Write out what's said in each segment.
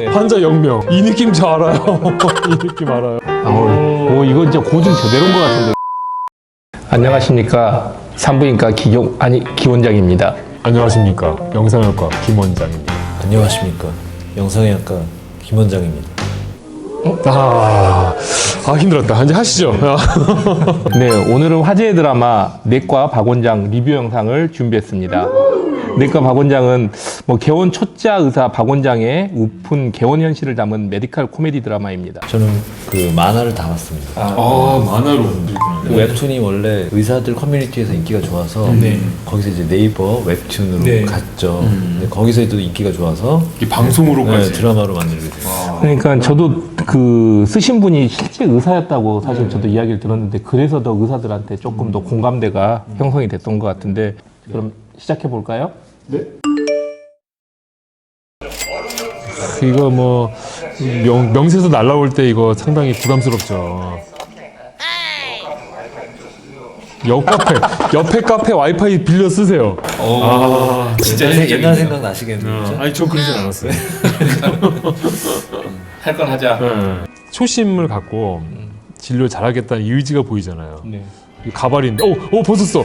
환자 0명. 이 느낌 저 알아요. 이 느낌 알아요. 오, 이거 진짜 고증 제대로인 것 같은데. 안녕하십니까. 산부인과 기원장입니다. 안녕하십니까. 영상학과 김원장입니다. 안녕하십니까. 영상의학과 김원장입니다. 힘들었다. 이제 하시죠. 네, 오늘은 화제의 드라마 내과 박원장 리뷰 영상을 준비했습니다. 내과 박원장은 개원 초짜 의사 박원장의 우픈 개원 현실을 담은 메디컬 코미디 드라마입니다. 저는 그 만화를 다 봤습니다. 만화로. 그 웹툰이 원래 의사들 커뮤니티에서 인기가 좋아서 거기서 이제 네이버 웹툰으로 갔죠. 근데 거기서도 인기가 좋아서 이 방송으로까지. 드라마로 만들게 됐어요. 그러니까 저도 그 쓰신 분이 실제 의사였다고 사실 저도 이야기를 들었는데 그래서 더 의사들한테 조금 더 공감대가 형성이 됐던 것 같은데 그럼 시작해 볼까요? 네. 이거 명세서 날라올 때 이거 상당히 부담스럽죠. 옆에 카페 와이파이 빌려 쓰세요. 진짜 옛날 생각 나시겠네요. 그죠? 아니 저 그러진 않았어요. 할 건 하자. 초심을 갖고 진료 잘하겠다는 이 의지가 보이잖아요. 네. 이 가발인데, 벗었어.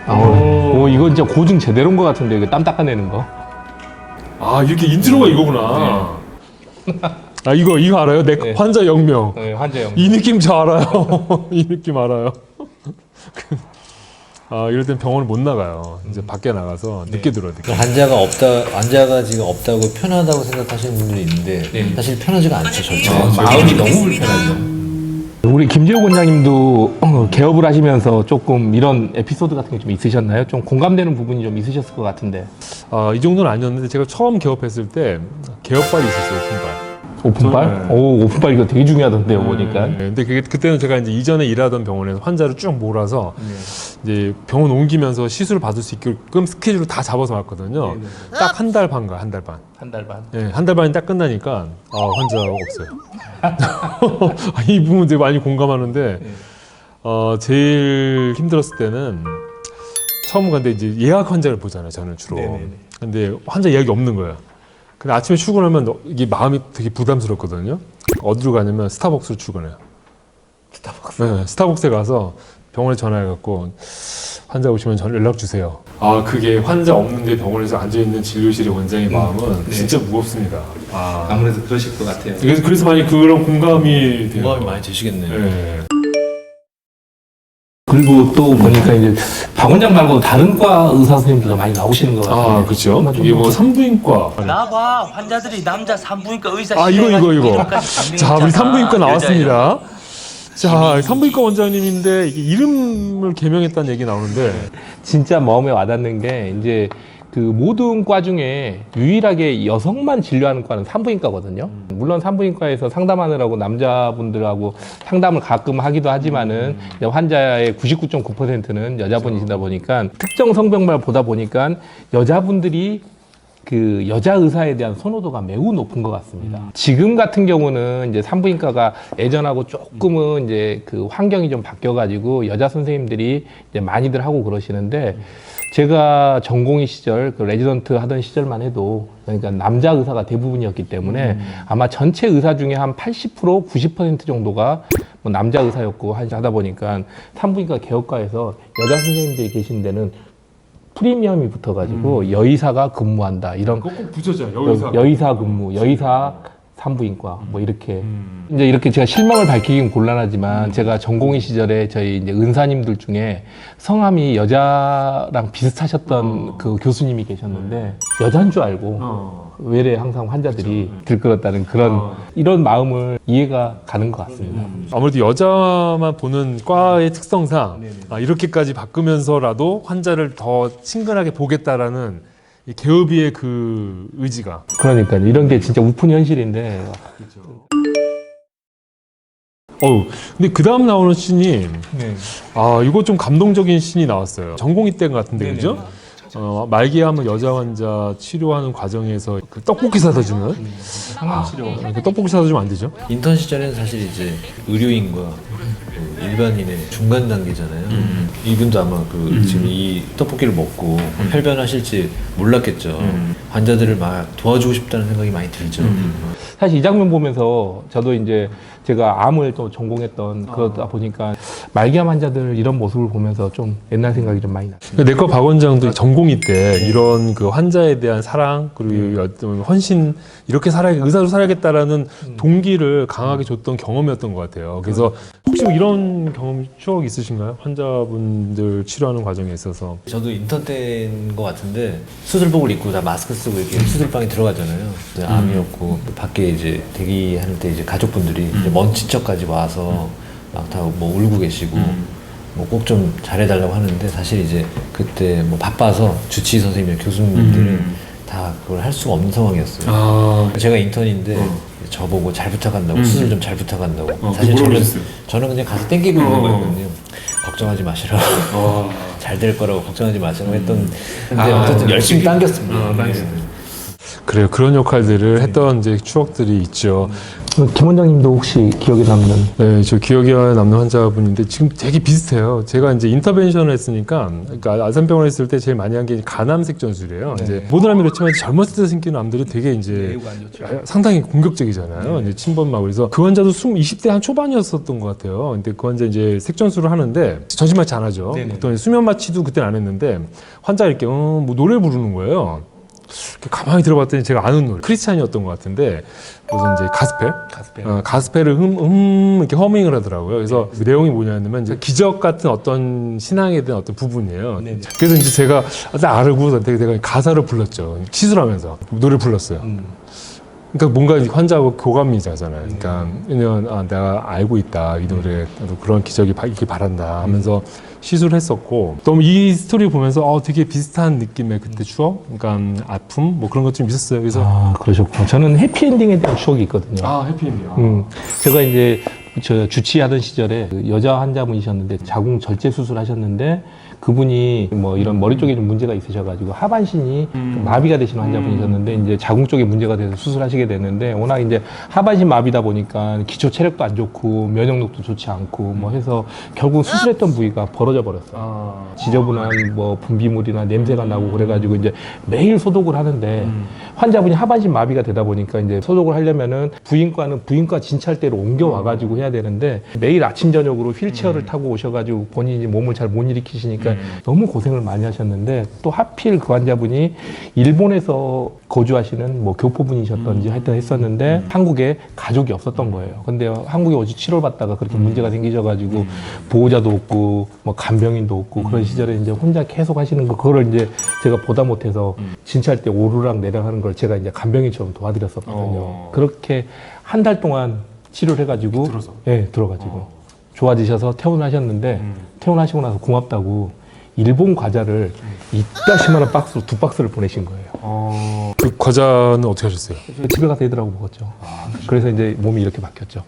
오, 이거 진짜 고증 제대로인 것 같은데 이거 땀 닦아내는 거. 이렇게 인트로가 이거구나. 이거 알아요? 네. 환자 0명. 네, 환자형. 이 느낌 저 알아요. 이 느낌 알아요. 이럴 땐 병원을 못 나가요. 이제 밖에 나가서 늦게 들어야 돼. 환자가 지금 없다고 편하다고 생각하시는 분들이 있는데 사실 편하지가 않죠, 절대. 마음이 너무 불편하죠. 우리 김재호 원장님도 개업을 하시면서 조금 이런 에피소드 같은 게 좀 있으셨나요? 좀 공감되는 부분이 좀 있으셨을 것 같은데. 이 정도는 아니었는데 제가 처음 개업했을 때 개업발이 있었어요. 오픈발. 오픈발? 네. 오, 오픈발 이거 되게 중요하던데요, 보니까. 근데 그때는 제가 이제 이전에 일하던 병원에서 환자를 쭉 몰아서 이제 병원 옮기면서 시술을 받을 수 있게끔 스케줄을 다 잡아서 왔거든요. 딱 한 달 반가, 한 달 반. 한 달 반. 네, 한 달 반이 딱 끝나니까 환자가 없어요. 이 부분 되게 많이 공감하는데 제일 힘들었을 때는 처음 갔는데 이제 예약 환자를 보잖아요. 저는 주로. 근데 환자 예약이 없는 거예요. 근데 아침에 출근하면 이게 마음이 되게 부담스럽거든요. 어디로 가냐면 스타벅스로 출근해요. 스타벅스? 네, 스타벅스에 가서 병원에 전화해갖고 환자 오시면 연락 주세요. 그게 환자 없는데 병원에서 앉아있는 진료실의 원장의 마음은 진짜 무겁습니다. 아무래도 그러실 것 같아요. 그래서 많이 그런 공감이 돼요. 공감이 많이 되시겠네요. 네. 그리고 또 보니까 이제 박원장 말고 다른 과 의사 선생님들도 많이 나오시는 것 같아요. 그렇죠. 이게 산부인과. 나봐 환자들이 남자 산부인과 의사 이거. 자, 우리 산부인과 나왔습니다. 자, 산부인과 원장님인데 이게 이름을 개명했다는 얘기 나오는데 진짜 마음에 와닿는 게 이제 그 모든 과 중에 유일하게 여성만 진료하는 과는 산부인과거든요. 물론 산부인과에서 상담하느라고 남자분들하고 상담을 가끔 하기도 하지만은 이제 환자의 99.9%는 여자분이시다 보니까 특정 성병만 보다 보니까 여자분들이 그 여자 의사에 대한 선호도가 매우 높은 것 같습니다. 지금 같은 경우는 이제 산부인과가 예전하고 조금은 이제 그 환경이 좀 바뀌어가지고 여자 선생님들이 이제 많이들 하고 그러시는데 제가 전공의 시절, 그 레지던트 하던 시절만 해도 그러니까 남자 의사가 대부분이었기 때문에 아마 전체 의사 중에 한 80%, 90% 정도가 남자 의사였고 하다 보니까 산부인과 개업과에서 여자 선생님들이 계신 데는 프리미엄이 붙어가지고 여의사가 근무한다 이런 꼭 붙여줘요. 여의사 근무, 여의사 산부인과 이렇게 이제 이렇게 제가 실명을 밝히긴 곤란하지만 제가 전공의 시절에 저희 이제 은사님들 중에 성함이 여자랑 비슷하셨던 그 교수님이 계셨는데 여자인 줄 알고 외래 항상 환자들이 들끓었다는 그런 이런 마음을 이해가 가는 것 같습니다. 아무래도 여자만 보는 과의 특성상 이렇게까지 바꾸면서라도 환자를 더 친근하게 보겠다라는 이 개업이의 그 의지가. 그러니까 이런 게 진짜 우픈 현실인데. 근데 그 다음 나오는 씬이 이거 좀 감동적인 씬이 나왔어요. 전공의 때 같은데 그죠? 말기암 여자 환자 치료하는 과정에서 그 떡볶이 사다 주는 항암치료. 그 떡볶이 사다 주면 안 되죠? 인턴 시절에는 사실 이제 의료인과 그 일반인의 중간 단계잖아요. 이분도 아마 그 지금 이 떡볶이를 먹고 혈변하실지 몰랐겠죠. 환자들을 막 도와주고 싶다는 생각이 많이 들죠. 사실 이 장면 보면서 저도 이제 제가 암을 또 전공했던 그러다 보니까 말기암 환자들 이런 모습을 보면서 좀 옛날 생각이 좀 많이 나요. 내과 박 원장도 전공의 때 이런 그 환자에 대한 사랑 그리고 어떤 헌신 이렇게 의사로 살아야겠다라는 동기를 강하게 줬던 경험이었던 것 같아요. 그래서 혹시 뭐 이런 경험 추억 있으신가요? 환자분들 치료하는 과정에 있어서. 저도 인턴 때인 것 같은데 수술복을 입고 다 마스크 쓰고 이렇게 수술방에 들어가잖아요. 암이었고 밖에 이제 대기할 때 이제 가족분들이 이제 먼 친척까지 와서 막 다 뭐 울고 계시고 뭐 꼭 좀 잘해달라고 하는데 사실 이제 그때 뭐 바빠서 주치의 선생님이나 교수님들은 다 그걸 할 수가 없는 상황이었어요. 제가 인턴인데 저보고 잘 부탁한다고 수술 좀 잘 부탁한다고 사실 저는 그냥 가서 땡기고 있는 거였거든요. 걱정하지 마시라고 잘 될 거라고 걱정하지 마시라고 했던 근데 어쨌든 열심히 당겼습니다. 그래요. 그런 역할들을 했던 이제 추억들이 있죠. 김 원장님도 혹시 기억에 남는? 네, 저 기억에 남는 환자분인데 지금 되게 비슷해요. 제가 이제 인터벤션을 했으니까, 그러니까 아산병원에 있을 때 제일 많이 한 게 간암색전술이에요. 이제 모든 암이 그렇지만 젊었을 때 생기는 암들이 되게 이제 상당히 공격적이잖아요. 이제 침범막 그래서 그 환자도 20대 한 초반이었었던 것 같아요. 근데 그 환자 이제 색전술을 하는데 전신 마취 안 하죠. 보통 수면 마취도 그때는 안 했는데 환자가 이렇게 뭐 노래 부르는 거예요. 가만히 들어봤더니 제가 아는 노래 크리스찬이었던 것 같은데 무슨 이제 가스펠을 이렇게 허밍을 하더라고요. 그래서 그 내용이 뭐냐면 이제 기적 같은 어떤 신앙에 대한 어떤 부분이에요. 그래서 이제 제가 딱 알고 내가 가사를 불렀죠. 시술하면서 노래를 불렀어요. 그러니까 뭔가 환자하고 교감이 자잖아요. 그러니까 내가 알고 있다 이 노래 나도 그런 기적이 있길 바란다 하면서 시술을 했었고 또 이 스토리 보면서 되게 비슷한 느낌의 그때 추억, 그러니까 아픔 뭐 그런 것 좀 있었어요. 그래서 그러셨구나. 저는 해피엔딩에 대한 추억이 있거든요. 해피엔딩. 제가 이제 저 주치하던 시절에 그 여자 환자분이셨는데 자궁 절제 수술하셨는데 그분이 뭐 이런 머리 쪽에 좀 문제가 있으셔가지고 하반신이 좀 마비가 되시는 환자분이셨는데 이제 자궁 쪽에 문제가 돼서 수술하시게 됐는데 워낙 이제 하반신 마비다 보니까 기초 체력도 안 좋고 면역력도 좋지 않고 뭐 해서 결국 수술했던 부위가 벌어져 버렸어요. 지저분한 뭐 분비물이나 냄새가 나고 그래가지고 이제 매일 소독을 하는데 환자분이 하반신 마비가 되다 보니까 이제 소독을 하려면은 부인과는 부인과 진찰대로 옮겨 와가지고 해야 되는데 매일 아침 저녁으로 휠체어를 타고 오셔가지고 본인이 몸을 잘 못 일으키시니까 너무 고생을 많이 하셨는데 또 하필 그 환자분이 일본에서 거주하시는 뭐 교포분이셨던지 하여튼 했었는데 한국에 가족이 없었던 거예요. 근데 한국에 오지 치료를 받다가 그렇게 문제가 생기셔가지고 보호자도 없고 뭐 간병인도 없고 그런 시절에 이제 혼자 계속 하시는 거 그거를 이제 제가 보다 못해서 진찰 때 오르락 내리락하는 걸 제가 이제 간병인처럼 도와드렸었거든요. 그렇게 한 달 동안 치료를 해가지고 들어가지고 좋아지셔서 퇴원하셨는데 퇴원하시고 나서 고맙다고 일본 과자를 이따시만한 박스로 2박스를 보내신 거예요. 그 과자는 어떻게 하셨어요? 집에 가서 애들하고 먹었죠. 그래서 이제 몸이 이렇게 바뀌었죠.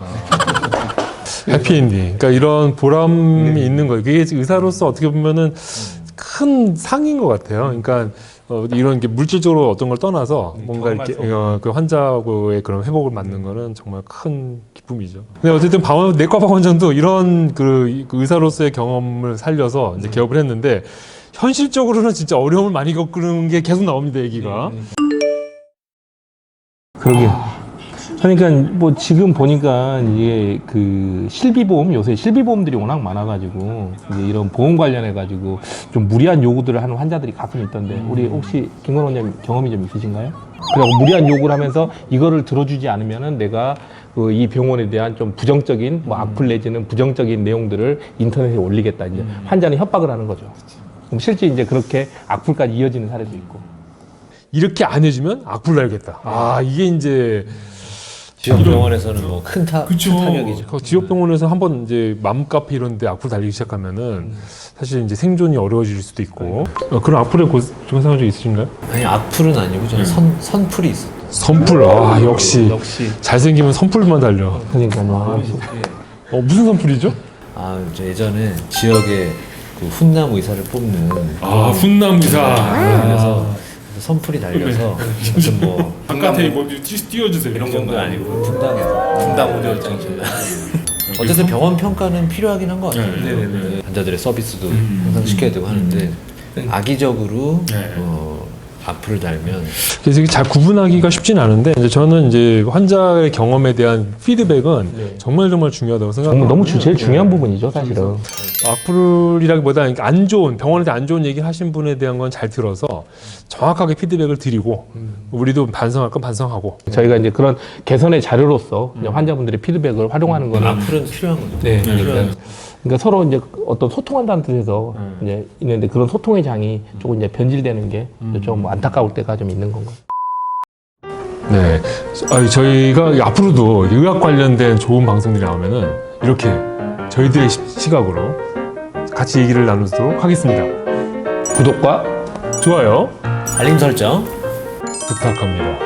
해피엔딩. 그러니까 이런 보람이 있는 거예요. 그게 의사로서 어떻게 보면은 큰 상인 것 같아요. 그러니까 이런 게 물질적으로 어떤 걸 떠나서 뭔가 이렇게 그 환자하고의 그런 회복을 맞는 거는 정말 큰 기쁨이죠. 근데 어쨌든 내과 박 원장도 이런 그 의사로서의 경험을 살려서 이제 개업을 했는데 현실적으로는 진짜 어려움을 많이 겪는 게 계속 나옵니다, 얘기가. 그러게요. 그러니까 뭐 지금 보니까 이게 그 실비보험 요새 실비보험들이 워낙 많아가지고 이제 이런 보험 관련해가지고 좀 무리한 요구들을 하는 환자들이 가끔 있던데 우리 혹시 김건 원장님 경험이 좀 있으신가요? 그리고 무리한 요구를 하면서 이거를 들어주지 않으면은 내가 그 이 병원에 대한 좀 부정적인 뭐 악플 내지는 부정적인 내용들을 인터넷에 올리겠다 이제 환자는 협박을 하는 거죠. 그럼 실제 이제 그렇게 악플까지 이어지는 사례도 있고. 이렇게 안 해주면 악플 날겠다. 이게 이제 지역 병원에서는 뭐 큰 타격이죠. 지역 병원에서 한번 이제 맘카페 이런 데 악플 달리기 시작하면은 사실 이제 생존이 어려워질 수도 있고 그런 악플에 좀 생각 좀 있으신가요? 아니 악플은 아니고 저는 선풀이 있어요. 선풀 역시 잘생기면 선풀만 달려. 그러니까요. 무슨 선풀이죠? 저 예전에 지역에 그 훈남 의사를 뽑는 아 훈남 의사. 그래서 선풀이 달려서 무슨 뭐 바깥에 뭐 띄워주세요 이런 정도 아니고 분당에서 분당 오디오 어쨌든 병원 평가는 필요하긴 한 것 같아요. 네네네. 환자들의 서비스도 항상 시켜야 되고 하는데 악의적으로 네. 악플을 달면 그래서 이게 잘 구분하기가 쉽진 않은데 이제 저는 이제 환자의 경험에 대한 피드백은 정말 중요하다고 생각해요. 너무 제일 중요한 부분이죠, 사실은. 악플이라기보다 안 좋은 병원한테 안 좋은 얘기 하신 분에 대한 건 잘 들어서 정확하게 피드백을 드리고 우리도 반성할 건 반성하고 저희가 이제 그런 개선의 자료로서 그냥 환자분들의 피드백을 활용하는 거는 악플은 필요한 거죠. 네, 그러니까 서로 이제 어떤 소통한다는 뜻에서 이제 있는데 그런 소통의 장이 조금 이제 변질되는 게 좀 안타까울 때가 좀 있는 건가요? 네, 저희가 앞으로도 의학 관련된 좋은 방송들이 나오면은 이렇게 저희들의 시각으로 같이 얘기를 나누도록 하겠습니다. 구독과 좋아요 알림 설정 부탁합니다.